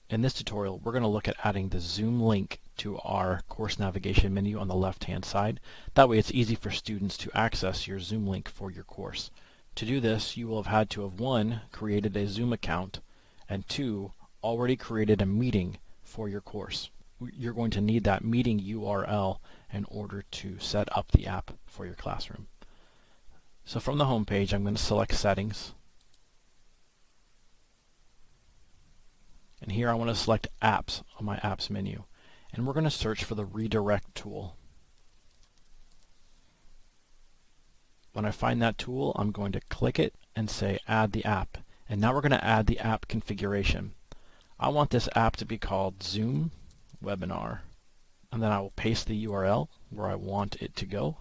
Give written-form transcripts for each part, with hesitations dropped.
In this tutorial, we're going to look at adding the Zoom link to our course navigation menu on the left-hand side. That way it's easy for students to access your Zoom link for your course. To do this, you will have had to have 1. Created a Zoom account, and 2. Already created a meeting for your course. You're going to need that meeting URL in order to set up the app for your classroom. So from the home page, I'm going to select Settings. And here I want to select Apps on my Apps menu. And we're going to search for the Redirect tool. When I find that tool, I'm going to click it and say Add the app. And now we're going to add the app configuration. I want this app to be called Zoom Webinar. And then I will paste the URL where I want it to go.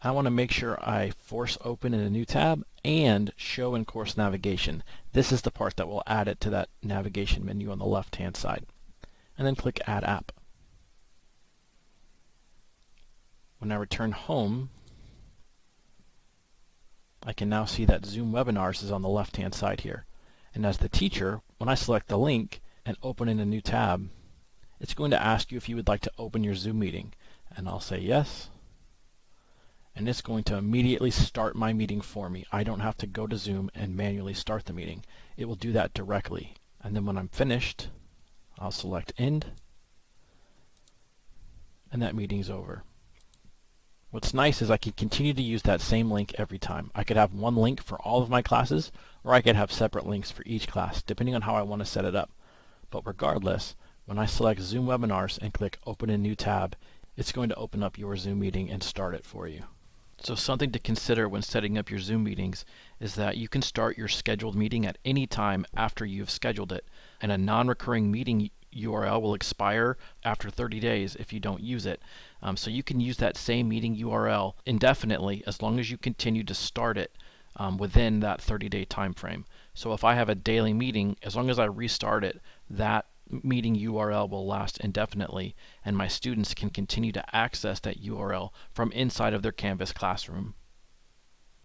I want to make sure I force open in a new tab and show in course navigation. This is the part that will add it to that navigation menu on the left-hand side. And then click Add App. When I return home, I can now see that Zoom Webinars is on the left-hand side here. And as the teacher, when I select the link and open in a new tab, it's going to ask you if you would like to open your Zoom meeting. And I'll say yes. And it's going to immediately start my meeting for me. I don't have to go to Zoom and manually start the meeting. It will do that directly. And then when I'm finished, I'll select End, and that meeting's over. What's nice is I can continue to use that same link every time. I could have one link for all of my classes, or I could have separate links for each class, depending on how I want to set it up. But regardless, when I select Zoom Webinars and click Open a New Tab, it's going to open up your Zoom meeting and start it for you. So something to consider when setting up your Zoom meetings is that you can start your scheduled meeting at any time after you've scheduled it, and a non-recurring meeting URL will expire after 30 days if you don't use it. So you can use that same meeting URL indefinitely as long as you continue to start it within that 30-day time frame. So if I have a daily meeting, as long as I restart it, that meeting URL will last indefinitely, and my students can continue to access that URL from inside of their Canvas classroom.